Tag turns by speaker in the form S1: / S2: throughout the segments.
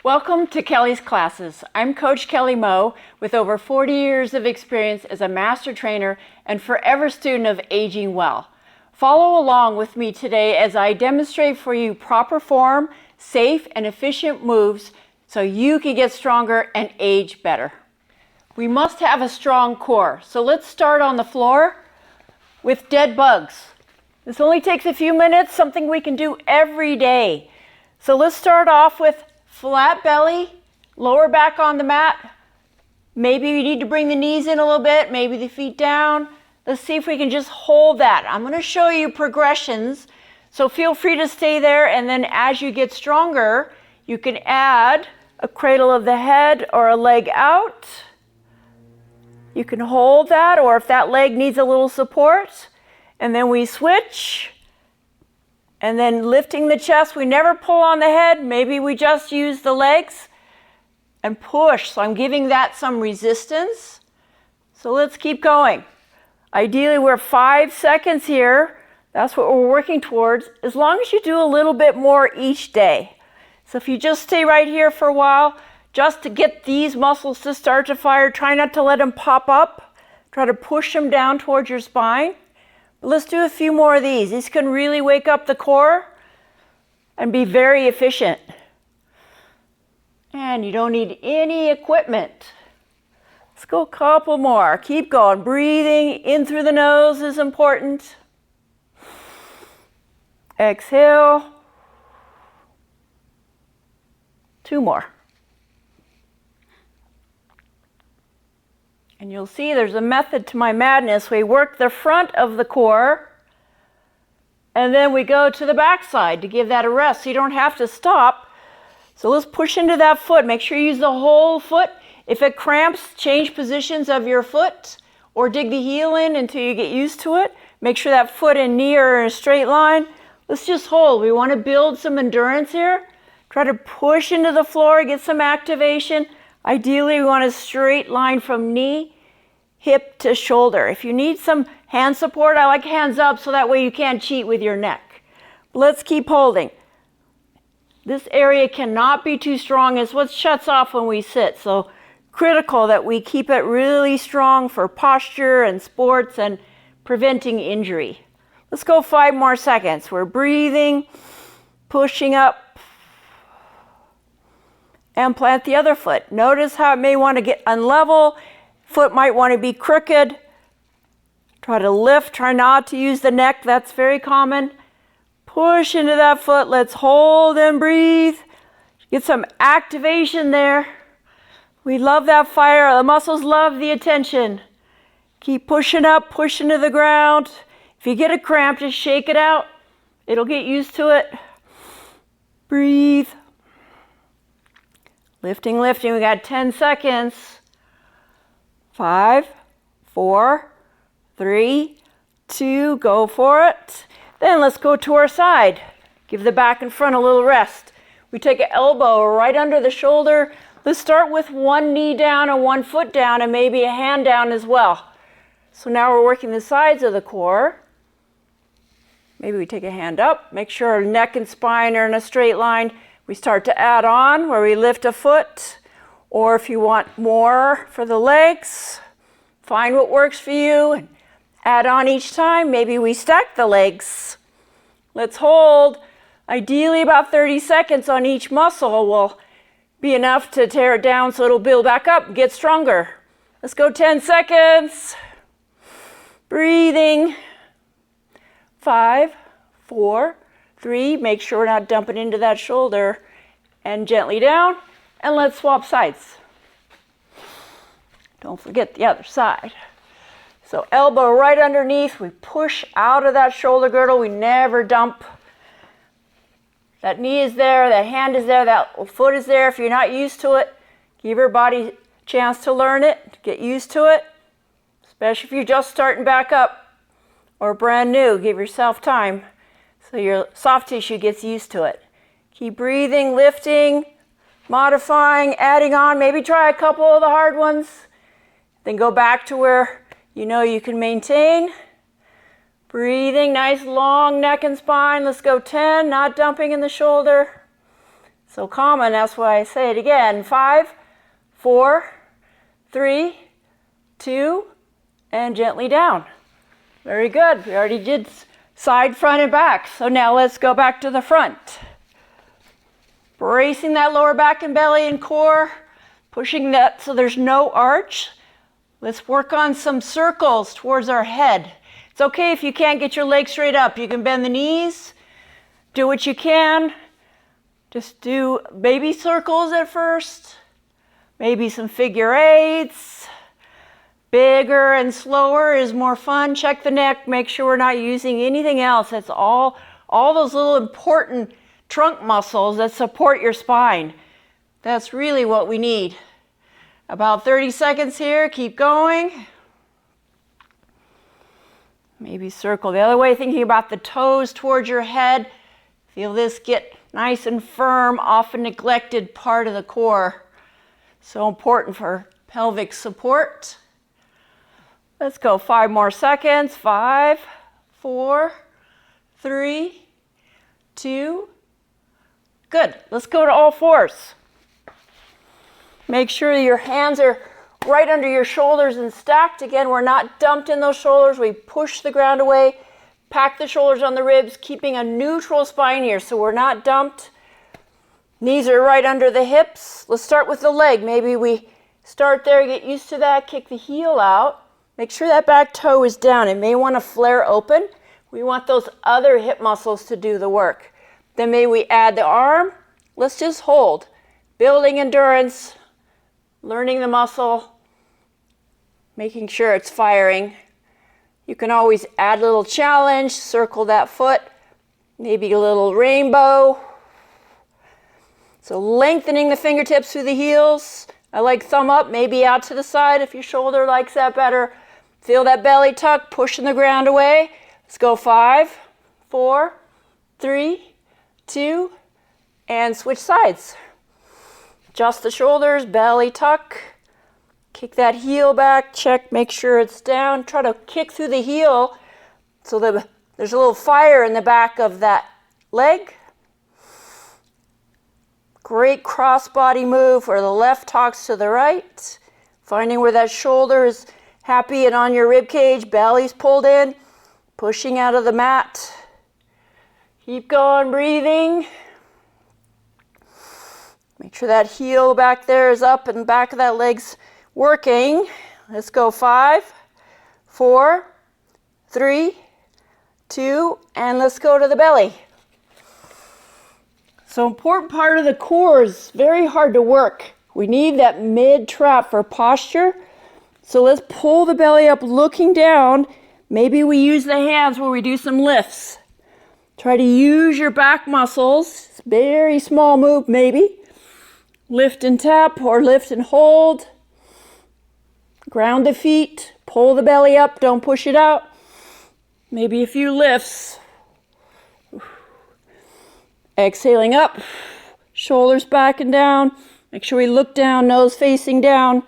S1: Welcome to Kelly's Classes. I'm Coach Kelly Moe with over 40 years of experience as a master trainer and forever student of aging well. Follow along with me today as I demonstrate for you proper form, safe and efficient moves so you can get stronger and age better. We must have a strong core, so let's start on the floor with dead bugs. This only takes a few minutes, something we can do every day. So let's start off with flat belly, lower back on the mat. Maybe you need to bring the knees in a little bit, maybe the feet down. Let's see if we can just hold that. I'm going to show you progressions, so feel free to stay there, and then as you get stronger, you can add a cradle of the head or a leg out. You can hold that, or if that leg needs a little support, and then we switch. And then lifting the chest, we never pull on the head. Maybe we just use the legs and push. So I'm giving that some resistance. So let's keep going. Ideally, we're 5 seconds here. That's what we're working towards, as long as you do a little bit more each day. So if you just stay right here for a while, just to get these muscles to start to fire, try not to let them pop up. Try to push them down towards your spine. Let's do a few more of these. These can really wake up the core and be very efficient. And you don't need any equipment. Let's go a couple more. Keep going. Breathing in through the nose is important. Exhale. 2 more. And you'll see there's a method to my madness. We work the front of the core, and then we go to the back side to give that a rest, so you don't have to stop. So let's push into that foot. Make sure you use the whole foot. If it cramps, change positions of your foot, or dig the heel in until you get used to it. Make sure that foot and knee are in a straight line. Let's just hold. We want to build some endurance here. Try to push into the floor, get some activation. Ideally, we want a straight line from knee, hip to shoulder. If you need some hand support, I like hands up so that way you can't cheat with your neck. Let's keep holding. This area cannot be too strong. It's what shuts off when we sit. So critical that we keep it really strong for posture and sports and preventing injury. Let's go 5 more seconds. We're breathing, pushing up, and plant the other foot. Notice how it may want to get unlevel. Foot might want to be crooked. Try to lift, try not to use the neck. That's very common. Push into that foot. Let's hold and breathe. Get some activation there. We love that fire. The muscles love the attention. Keep pushing up, push into the ground. If you get a cramp, just shake it out. It'll get used to it. Breathe. Lifting, lifting. We got 10 seconds. 5, 4, 3, 2, go for it. Then let's go to our side. Give the back and front a little rest. We take an elbow right under the shoulder. Let's start with 1 knee down and 1 foot down and maybe a hand down as well. So now we're working the sides of the core. Maybe we take a hand up. Make sure our neck and spine are in a straight line. We start to add on where we lift a foot, or if you want more for the legs, find what works for you and add on each time. Maybe we stack the legs. Let's hold. Ideally about 30 seconds on each muscle will be enough to tear it down so it'll build back up and get stronger. Let's go 10 seconds. Breathing. 5, 4, 3, make sure we're not dumping into that shoulder, and gently down, and let's swap sides. Don't forget the other side. So elbow right underneath, we push out of that shoulder girdle, we never dump. That knee is there, that hand is there, that foot is there. If you're not used to it, give your body a chance to learn it, get used to it, especially if you're just starting back up or brand new, give yourself time. So your soft tissue gets used to it. Keep breathing, lifting, modifying, adding on. Maybe try a couple of the hard ones. Then go back to where you know you can maintain. Breathing, nice long neck and spine. Let's go 10, not dumping in the shoulder. So common, that's why I say it again. 5, 4, 3, 2, and gently down. Very good. We already did side, front, and back. So now let's go back to the front. Bracing that lower back and belly and core, pushing that so there's no arch. Let's work on some circles towards our head. It's okay if you can't get your legs straight up. You can bend the knees, do what you can. Just do baby circles at first, maybe some figure eights. Bigger and slower is more fun. Check the neck, make sure we're not using anything else. That's all those little important trunk muscles that support your spine. That's really what we need. About 30 seconds here, keep going. Maybe circle the other way, thinking about the toes towards your head. Feel this get nice and firm off a neglected part of the core. So important for pelvic support. Let's go 5 more seconds. 5, 4, 3, 2. Good. Let's go to all fours. Make sure your hands are right under your shoulders and stacked. Again, we're not dumped in those shoulders. We push the ground away, pack the shoulders on the ribs, keeping a neutral spine here so we're not dumped. Knees are right under the hips. Let's start with the leg. Maybe we start there, get used to that, kick the heel out. Make sure that back toe is down. It may want to flare open. We want those other hip muscles to do the work. Then maybe we add the arm. Let's just hold. Building endurance, learning the muscle, making sure it's firing. You can always add a little challenge, circle that foot, maybe a little rainbow. So lengthening the fingertips through the heels. I like thumb up, maybe out to the side if your shoulder likes that better. Feel that belly tuck, pushing the ground away. Let's go 5, 4, 3, 2, and switch sides. Adjust the shoulders, belly tuck. Kick that heel back, check, make sure it's down. Try to kick through the heel so that there's a little fire in the back of that leg. Great cross-body move where the left talks to the right. Finding where that shoulder is happy and on your rib cage, belly's pulled in, pushing out of the mat. Keep going, breathing. Make sure that heel back there is up and the back of that leg's working. Let's go 5, 4, 3, 2, and let's go to the belly. So important part of the core is very hard to work. We need that mid trap for posture. So let's pull the belly up looking down. Maybe we use the hands where we do some lifts. Try to use your back muscles. It's a very small move maybe. Lift and tap or lift and hold. Ground the feet. Pull the belly up. Don't push it out. Maybe a few lifts. Exhaling up. Shoulders back and down. Make sure we look down, nose facing down.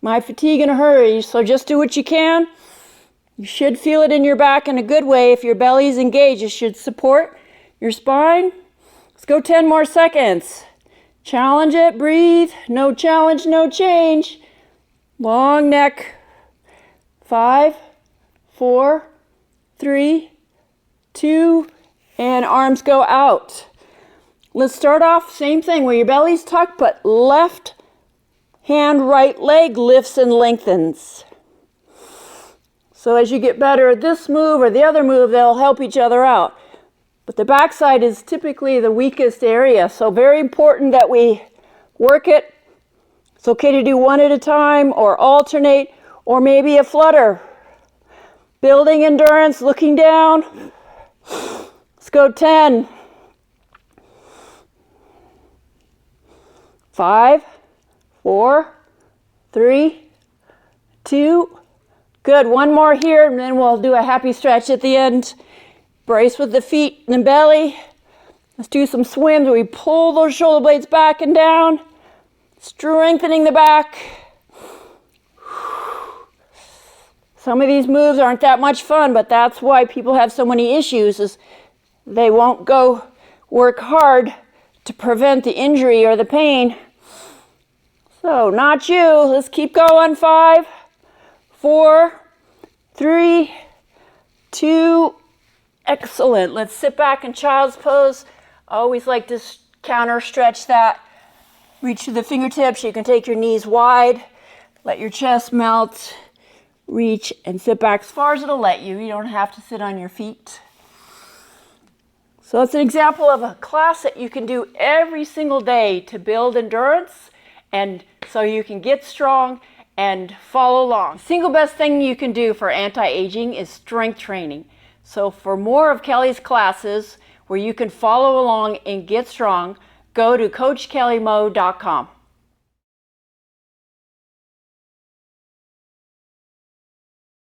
S1: Might fatigue in a hurry, so just do what you can. You should feel it in your back in a good way. If your belly is engaged, it should support your spine. Let's go 10 more seconds. Challenge it, breathe. No challenge, no change. Long neck. 5, 4, 3, 2, and arms go out. Let's start off, same thing, where your belly's tucked, but left hand, right leg lifts and lengthens. So as you get better at this move or the other move, they'll help each other out. But the backside is typically the weakest area, so very important that we work it. It's okay to do one at a time or alternate, or maybe a flutter. Building endurance, looking down. Let's go 10. 5, 4, 3, 2. Good. One more here, and then we'll do a happy stretch at the end. Brace with the feet and the belly. Let's do some swims where we pull those shoulder blades back and down, strengthening the back. Some of these moves aren't that much fun, but that's why people have so many issues, is they won't go work hard to prevent the injury or the pain. So, not you. Let's keep going. 5, 4, 3, 2, excellent. Let's sit back in child's pose. I always like to counter stretch that. Reach to the fingertips. You can take your knees wide. Let your chest melt. Reach and sit back as far as it'll let you. You don't have to sit on your feet. So it's an example of a class that you can do every single day to build endurance and so you can get strong and follow along. The single best thing you can do for anti-aging is strength training. So for more of Kelly's classes where you can follow along and get strong, go to CoachKellyMo.com.